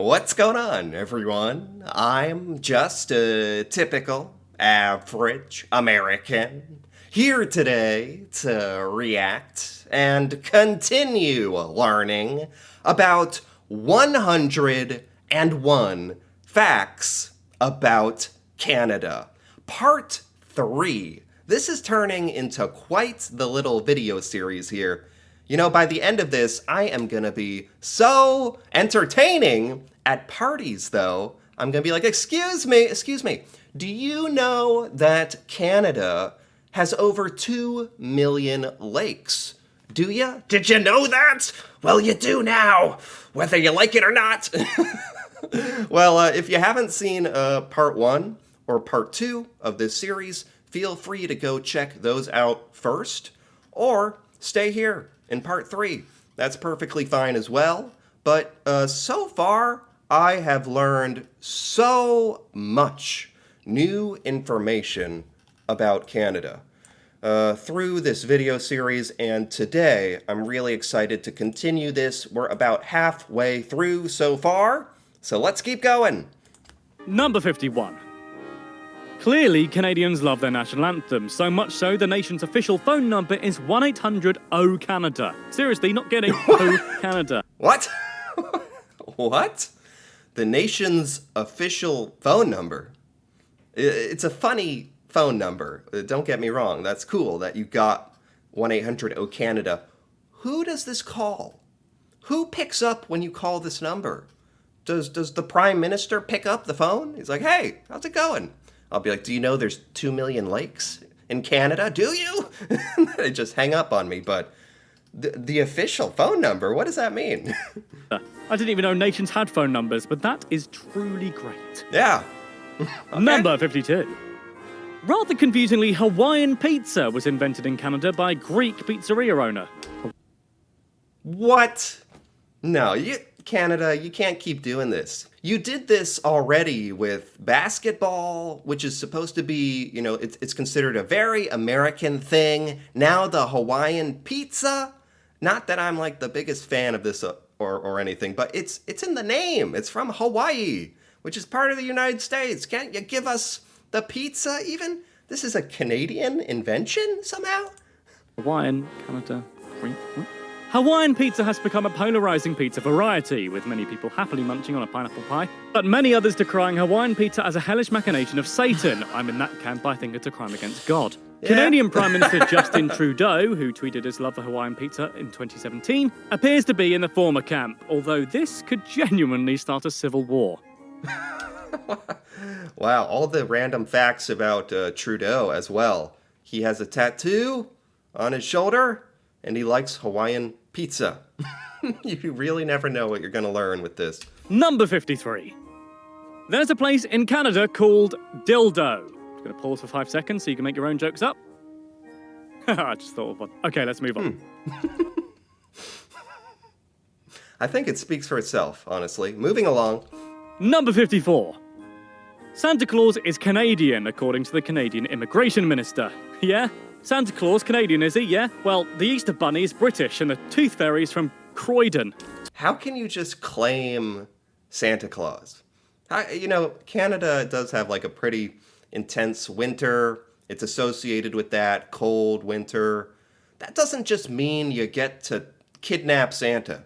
What's going on, everyone? I'm just a typical, average American here today to react and continue learning about 101 facts about Canada. Part 3. This is turning into quite the little video series here. You know, by the end of this, I am going to be so entertaining at parties, though. I'm going to be like, excuse me, do you know that Canada has over 2 million lakes? Do you? Did you know that? Well, you do now, whether you like it or not. Well, if you haven't seen part 1 or part 2 of this series, feel free to go check those out first, or stay here in part 3. That's perfectly fine as well. But so far, I have learned so much new information about Canada through this video series, and today I'm really excited to continue this. We're about halfway through so far, so let's keep going. Number 51. Clearly, Canadians love their national anthem, so much so the nation's official phone number is 1-800-O-Canada. Seriously, not getting O-Canada. What? What? The nation's official phone number? It's a funny phone number. Don't get me wrong. That's cool that you got 1-800-O-Canada. Who does this call? Who picks up when you call this number? Does the Prime Minister pick up the phone? He's like, hey, how's it going? I'll be like, do you know there's 2 million lakes in Canada? Do you? They just hang up on me, but the official phone number, what does that mean? I didn't even know nations had phone numbers, but that is truly great. Yeah. Okay. Number 52. Rather confusingly, Hawaiian pizza was invented in Canada by Greek pizzeria owner. What? No, Canada, you can't keep doing this. You did this already with basketball, which is supposed to be, you know, it's considered a very American thing. Now the Hawaiian pizza, not that I'm like the biggest fan of this or anything, but it's in the name. It's from Hawaii, which is part of the United States. Can't you give us the pizza even? This is a Canadian invention somehow? Hawaiian, Canada, Greek. What? Hawaiian pizza has become a polarizing pizza variety, with many people happily munching on a pineapple pie, but many others decrying Hawaiian pizza as a hellish machination of Satan. I'm in that camp. I think it's a crime against God. Yeah. Canadian Prime Minister Justin Trudeau, who tweeted his love for Hawaiian pizza in 2017, appears to be in the former camp, although this could genuinely start a civil war. Wow, all the random facts about Trudeau as well. He has a tattoo on his shoulder, and he likes Hawaiian pizza. You really never know what you're going to learn with this. Number 53. There's a place in Canada called Dildo. I'm going to pause for 5 seconds so you can make your own jokes up. I just thought of one. Okay, let's move on. I think it speaks for itself, honestly. Moving along. Number 54. Santa Claus is Canadian, according to the Canadian Immigration Minister. Yeah? Santa Claus, Canadian, is he? Yeah? Well, the Easter Bunny is British, and the Tooth Fairy is from Croydon. How can you just claim Santa Claus? You know, Canada does have like a pretty intense winter. It's associated with that cold winter. That doesn't just mean you get to kidnap Santa.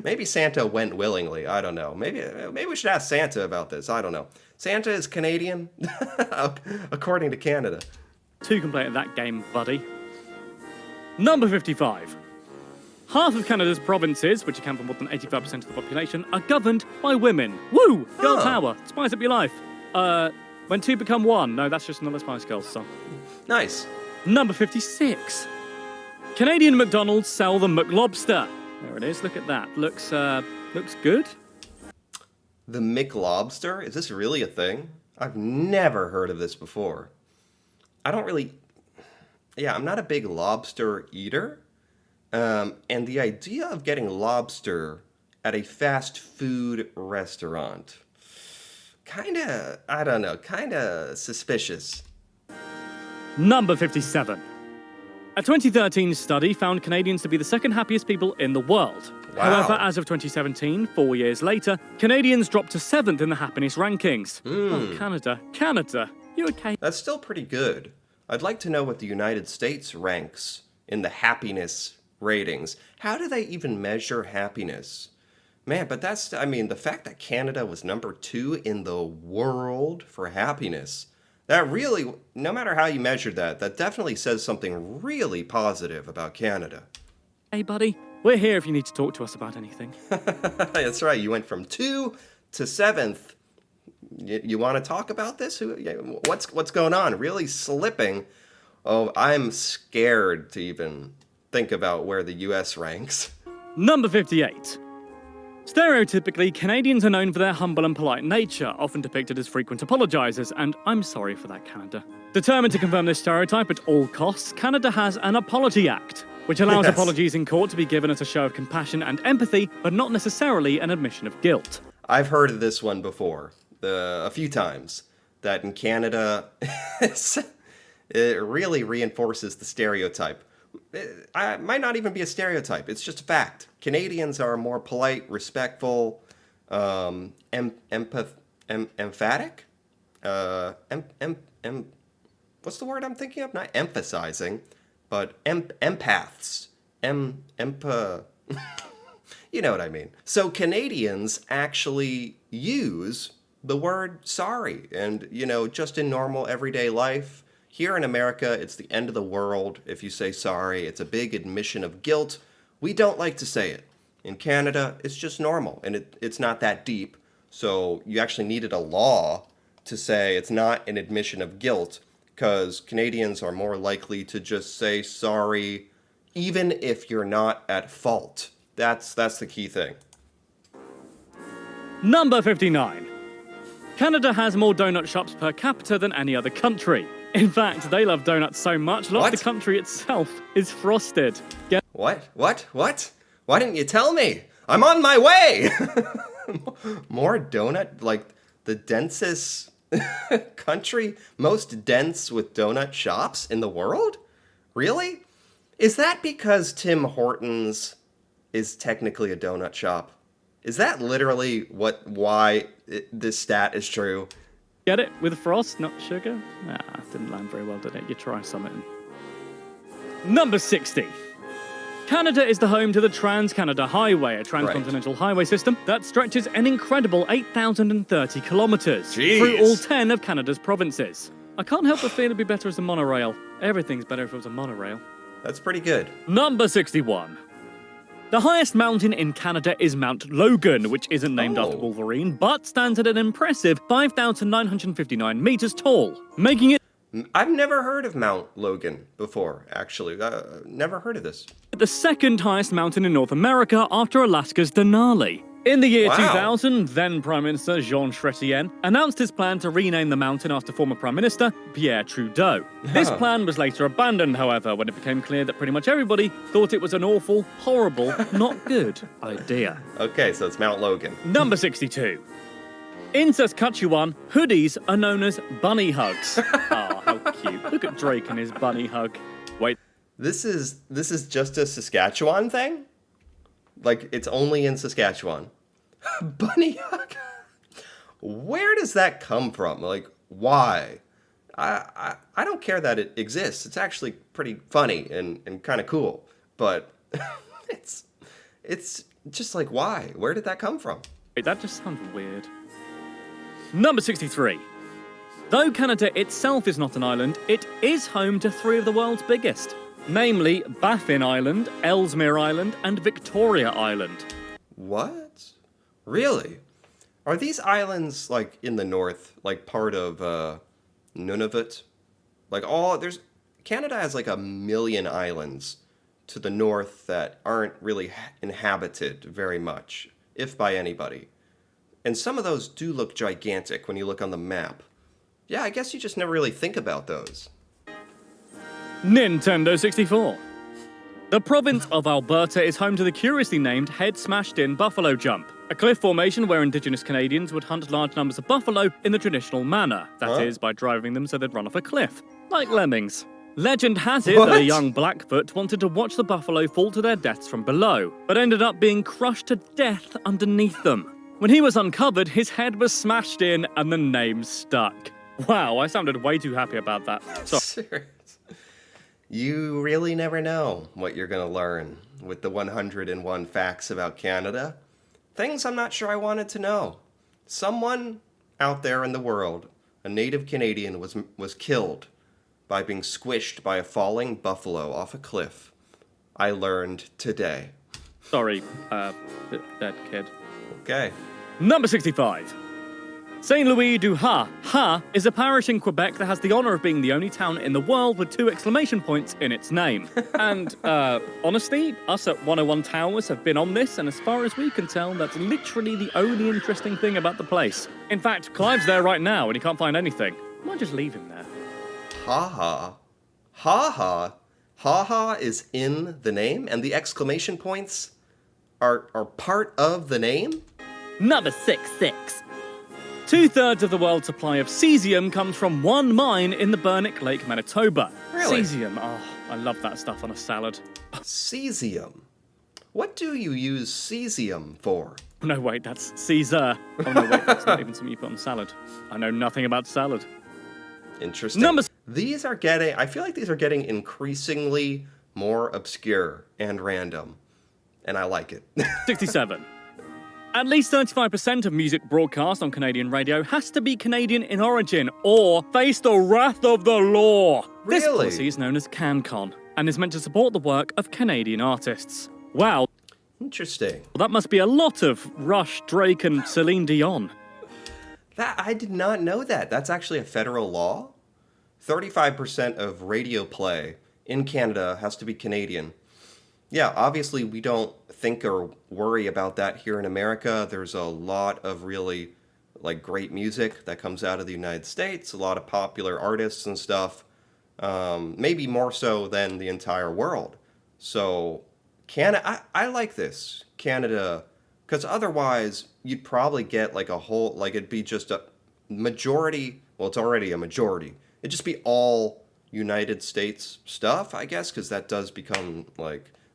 Maybe Santa went willingly. I don't know. Maybe we should ask Santa about this. I don't know. Santa is Canadian, according to Canada. 2 can play at that game, buddy. Number 55. Half of Canada's provinces, which account for more than 85% of the population, are governed by women. Woo! Girl power. Spice up your life. When 2 become 1. No, that's just another Spice Girls song. Nice. Number 56. Canadian McDonald's sell the McLobster. There it is. Look at that. Looks good. The McLobster? Is this really a thing? I've never heard of this before. I'm not a big lobster eater. And the idea of getting lobster at a fast food restaurant, kinda suspicious. Number 57. A 2013 study found Canadians to be the second happiest people in the world. Wow. However, as of 2017, 4 years later, Canadians dropped to 7th in the happiness rankings. Oh, Canada, you okay? That's still pretty good. I'd like to know what the United States ranks in the happiness ratings. How do they even measure happiness? Man, but the fact that Canada was number 2 in the world for happiness, that really, no matter how you measured that definitely says something really positive about Canada. Hey, buddy, we're here if you need to talk to us about anything. That's right, you went from 2 to 7th. You want to talk about this? What's going on? Really slipping. Oh, I'm scared to even think about where the US ranks. Number 58. Stereotypically, Canadians are known for their humble and polite nature, often depicted as frequent apologisers, and I'm sorry for that, Canada. Determined to confirm this stereotype at all costs, Canada has an Apology Act, which allows apologies in court to be given as a show of compassion and empathy, but not necessarily an admission of guilt. I've heard of this one before, a few times, that in Canada, it really reinforces the stereotype. It might not even be a stereotype. It's just a fact. Canadians are more polite, respectful, emphatic. What's the word I'm thinking of? Not emphasizing, but empaths. You know what I mean. So Canadians actually use the word sorry, and just in normal everyday life. Here in America, it's the end of the world if you say sorry. It's a big admission of guilt. We don't like to say it. In Canada, it's just normal, and it's not that deep. So you actually needed a law to say it's not an admission of guilt, because Canadians are more likely to just say sorry, even if you're not at fault. That's the key thing. Number 59. Canada has more donut shops per capita than any other country. In fact, they love donuts so much, a lot of the country itself is frosted. What? Why didn't you tell me? I'm on my way! More donut? Like the densest country? Most dense with donut shops in the world? Really? Is that because Tim Hortons is technically a donut shop? Is that literally why this stat is true? Get it? With frost, not sugar? Didn't land very well, did it? You try something. Number 60. Canada is the home to the Trans-Canada Highway, a transcontinental highway system that stretches an incredible 8,030 kilometres through all 10 of Canada's provinces. I can't help but feel it'd be better as a monorail. Everything's better if it was a monorail. That's pretty good. Number 61. The highest mountain in Canada is Mount Logan, which isn't named after Wolverine, but stands at an impressive 5,959 meters tall, making it... I've never heard of Mount Logan before, actually. Never heard of this. The second highest mountain in North America after Alaska's Denali. In the year 2000, then Prime Minister Jean Chrétien announced his plan to rename the mountain after former Prime Minister Pierre Trudeau. This plan was later abandoned, however, when it became clear that pretty much everybody thought it was an awful, horrible, not good idea. Okay, so it's Mount Logan. Number 62. In Saskatchewan, hoodies are known as bunny hugs. Oh, how cute. Look at Drake and his bunny hug. Wait. This is just a Saskatchewan thing? Like, it's only in Saskatchewan. Bunny hug? Where does that come from? Like, why? I don't care that it exists. It's actually pretty funny and kind of cool. But it's just like, why? Where did that come from? Wait, that just sounds weird. Number 63. Though Canada itself is not an island, it is home to 3 of the world's biggest. Namely, Baffin Island, Ellesmere Island, and Victoria Island. What? Really? Are these islands, like, in the north, like part of Nunavut? Like, Canada has like 1 million islands to the north that aren't really inhabited very much, if by anybody. And some of those do look gigantic when you look on the map. Yeah, I guess you just never really think about those. Nintendo 64. The province of Alberta is home to the curiously named Head Smashed In Buffalo Jump, a cliff formation where Indigenous Canadians would hunt large numbers of buffalo in the traditional manner, that is, by driving them so they'd run off a cliff, like lemmings. Legend has it that a What? young Blackfoot wanted to watch the buffalo fall to their deaths from below, but ended up being crushed to death underneath them. When he was uncovered, his head was smashed in and the name stuck. Wow, I sounded way too happy about that. Serious. You really never know what you're going to learn with the 101 facts about Canada. Things I'm not sure I wanted to know. Someone out there in the world, a native Canadian, was killed by being squished by a falling buffalo off a cliff. I learned today. Sorry, dead kid. Okay. Number 65. Saint Louis du Ha. Ha is a parish in Quebec that has the honour of being the only town in the world with 2 exclamation points in its name. And, honestly, us at 101 Towers have been on this, and as far as we can tell, that's literally the only interesting thing about the place. In fact, Clive's there right now and he can't find anything. Might just leave him there. Ha-ha. Ha-ha. Ha-ha is in the name, and the exclamation points are part of the name? Number 66. 2/3 of the world's supply of cesium comes from one mine in the Burnick Lake, Manitoba. Really? Cesium, oh, I love that stuff on a salad. Cesium. What do you use cesium for? No, wait, that's Caesar. Oh, no, wait, that's not even something you put on salad. I know nothing about salad. Interesting. Number- I feel like these are getting increasingly more obscure and random. And I like it. 67. At least 35% of music broadcast on Canadian radio has to be Canadian in origin or face the wrath of the law. This Really? policy is known as CanCon and is meant to support the work of Canadian artists. Wow, Interesting. well, that must be a lot of Rush, Drake, and Celine Dion. I did not know that. That's actually a federal law. 35% of radio play in Canada has to be Canadian. Yeah, obviously we don't think or worry about that here in America. There's a lot of really great music that comes out of the United States, a lot of popular artists and stuff, maybe more so than the entire world. So Canada, I like this, Canada, because otherwise you'd probably get it'd be just a majority, well, it's already a majority. It'd just be all United States stuff, I guess, because that does become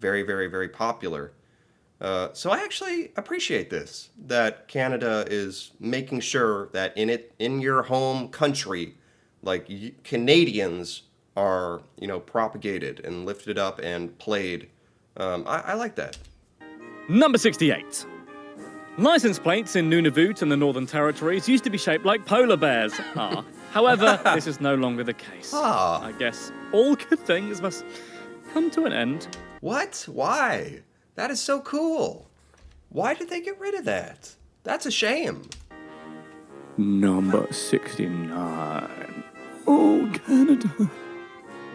very, very, very popular. So I actually appreciate this, that Canada is making sure that in your home country, Canadians are, propagated and lifted up and played. I like that. Number 68. License plates in Nunavut and the Northern Territories used to be shaped like polar bears. However, this is no longer the case. I guess all good things must come to an end. What? Why? That is so cool. Why did they get rid of that? That's a shame. Number 69. Oh, Canada.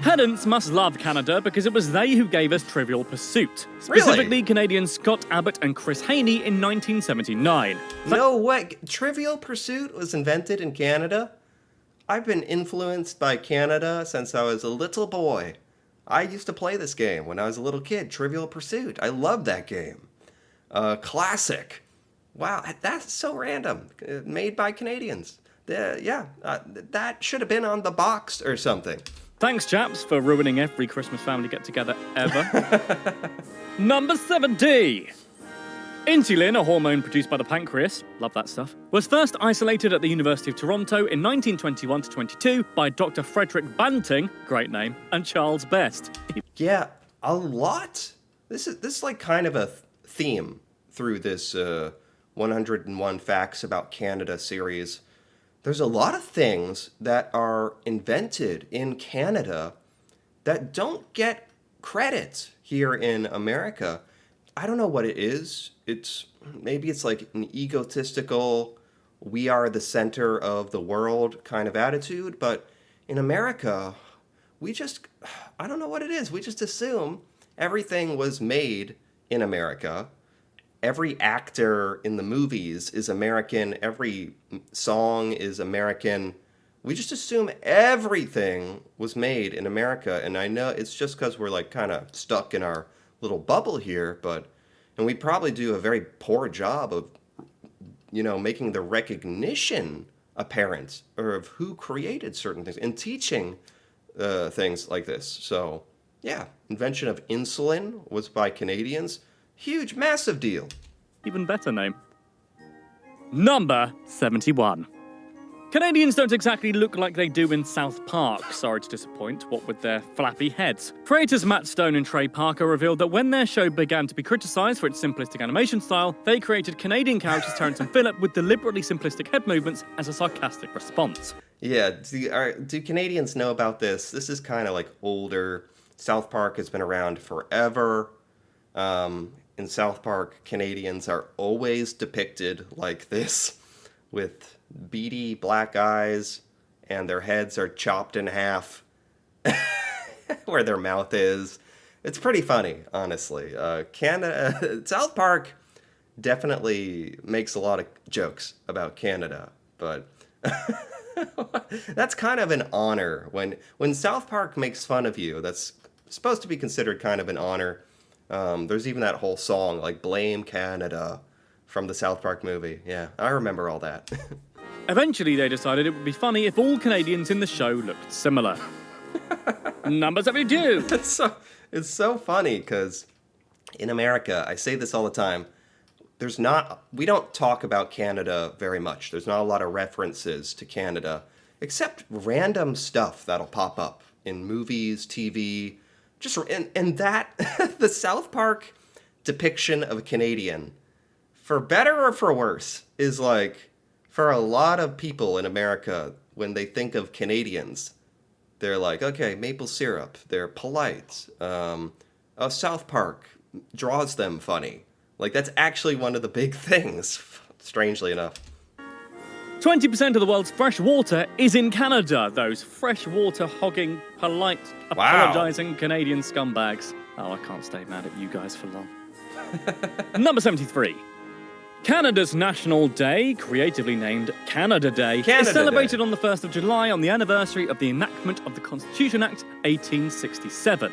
Pedants must love Canada because it was they who gave us Trivial Pursuit. Specifically, Canadians Scott Abbott and Chris Haney in 1979. No way. Trivial Pursuit was invented in Canada? I've been influenced by Canada since I was a little boy. I used to play this game when I was a little kid, Trivial Pursuit. I love that game. Classic. Wow, that's so random. Made by Canadians. That should have been on the box or something. Thanks, chaps, for ruining every Christmas family get-together ever. Number 70. Insulin, a hormone produced by the pancreas, love that stuff, was first isolated at the University of Toronto in 1921 to 22 by Dr. Frederick Banting, great name, and Charles Best. Yeah, a lot. This is kind of a theme through this 101 Facts About Canada series. There's a lot of things that are invented in Canada that don't get credit here in America. I don't know what it is. Maybe it's like an egotistical, we are the center of the world kind of attitude, but in America, I don't know what it is. We just assume everything was made in America. Every actor in the movies is American. Every song is American. We just assume everything was made in America. And I know it's just because we're kind of stuck in our little bubble here, and we probably do a very poor job of, making the recognition apparent or of who created certain things and teaching things like this. So, yeah, invention of insulin was by Canadians. Huge, massive deal. Even better name. Number 71. Canadians don't exactly look like they do in South Park, sorry to disappoint, what with their flappy heads. Creators Matt Stone and Trey Parker revealed that when their show began to be criticised for its simplistic animation style, they created Canadian characters Terrence and Phillip with deliberately simplistic head movements as a sarcastic response. Yeah, do Canadians know about this? This is kind of like older. South Park has been around forever. In South Park, Canadians are always depicted like this, with beady black eyes, and their heads are chopped in half where their mouth is. It's pretty funny, honestly. South Park definitely makes a lot of jokes about Canada, but that's kind of an honor. When South Park makes fun of you, that's supposed to be considered kind of an honor. There's even that whole song, like Blame Canada, from the South Park movie. Yeah, I remember all that. Eventually, they decided it would be funny if all Canadians in the show looked similar. Number 72. It's so funny, because in America, I say this all the time, we don't talk about Canada very much. There's not a lot of references to Canada, except random stuff that'll pop up in movies, TV, and that, the South Park depiction of a Canadian, for better or for worse, is like, for a lot of people in America, when they think of Canadians, they're like, okay, maple syrup, they're polite. South Park draws them funny. Like, that's actually one of the big things, strangely enough. 20% of the world's fresh water is in Canada, those freshwater hogging, polite, apologising Canadian scumbags. Oh, I can't stay mad at you guys for long. Number 73. Canada's National Day, creatively named Canada Day, is celebrated on the 1st of July on the anniversary of the enactment of the Constitution Act 1867.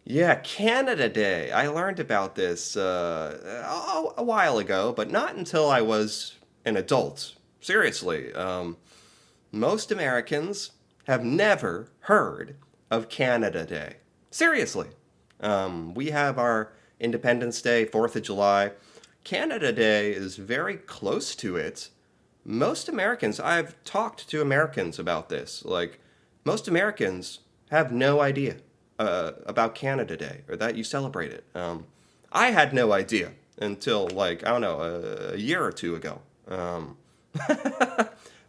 Yeah, Canada Day. I learned about this a while ago, but not until I was an adult. Seriously. Most Americans have never heard of Canada Day. Seriously. We have our Independence Day, 4th of July. Canada Day is very close to it. Most Americans, I've talked to Americans about this, like, most Americans have no idea about Canada Day, or that you celebrate it. I had no idea until, like, I don't know, a year or two ago.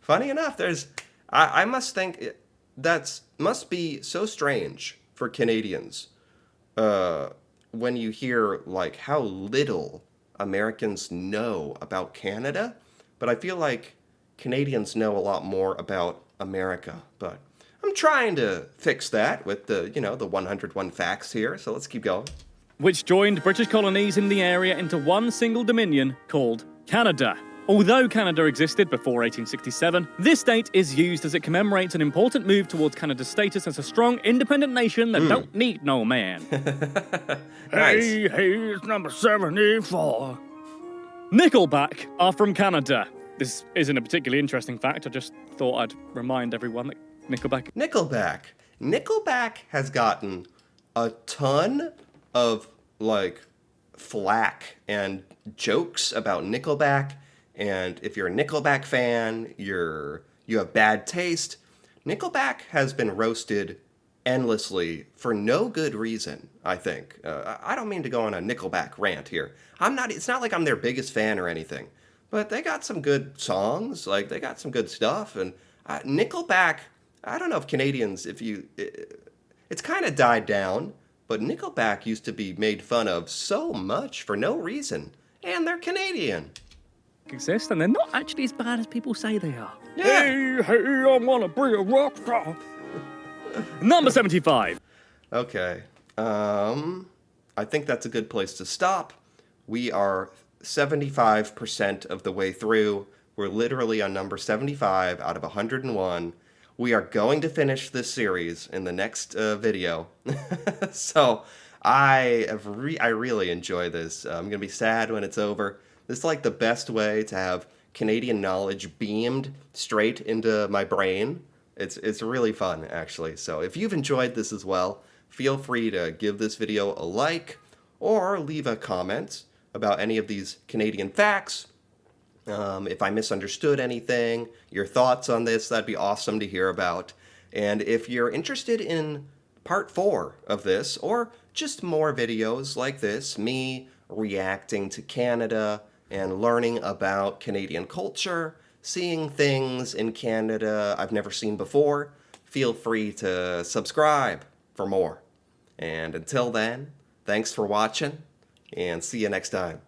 Funny enough, I must think that must be so strange for Canadians when you hear, like, how little Americans know about Canada, but I feel like Canadians know a lot more about America. But I'm trying to fix that with the 101 facts here, so let's keep going. Which joined British colonies in the area into one single dominion called Canada. Although Canada existed before 1867, this date is used as it commemorates an important move towards Canada's status as a strong, independent nation that don't need no man. Nice. Hey, it's number 74. Nickelback are from Canada. This isn't a particularly interesting fact, I just thought I'd remind everyone that Nickelback has gotten a ton of, like, flack and jokes about Nickelback. And if you're a Nickelback fan, you have bad taste. Nickelback has been roasted endlessly for no good reason, I think. I don't mean to go on a Nickelback rant here. It's not like I'm their biggest fan or anything. But they got some good songs, like, they got some good stuff. And Nickelback, I don't know if Canadians, it's kind of died down, but Nickelback used to be made fun of so much for no reason. And they're Canadian. Exist, and they're not actually as bad as people say they are. Yeah. Hey, I wanna be a rock star. Number 75. Okay. I think that's a good place to stop. We are 75% of the way through. We're literally on number 75 out of 101. We are going to finish this series in the next video. So I really enjoy this. I'm going to be sad when it's over. This is like the best way to have Canadian knowledge beamed straight into my brain. It's really fun, actually. So if you've enjoyed this as well, feel free to give this video a like or leave a comment about any of these Canadian facts. If I misunderstood anything, your thoughts on this, that'd be awesome to hear about. And if you're interested in part 4 of this, or just more videos like this, me reacting to Canada and learning about Canadian culture, seeing things in Canada I've never seen before, feel free to subscribe for more. And until then, thanks for watching, and see you next time.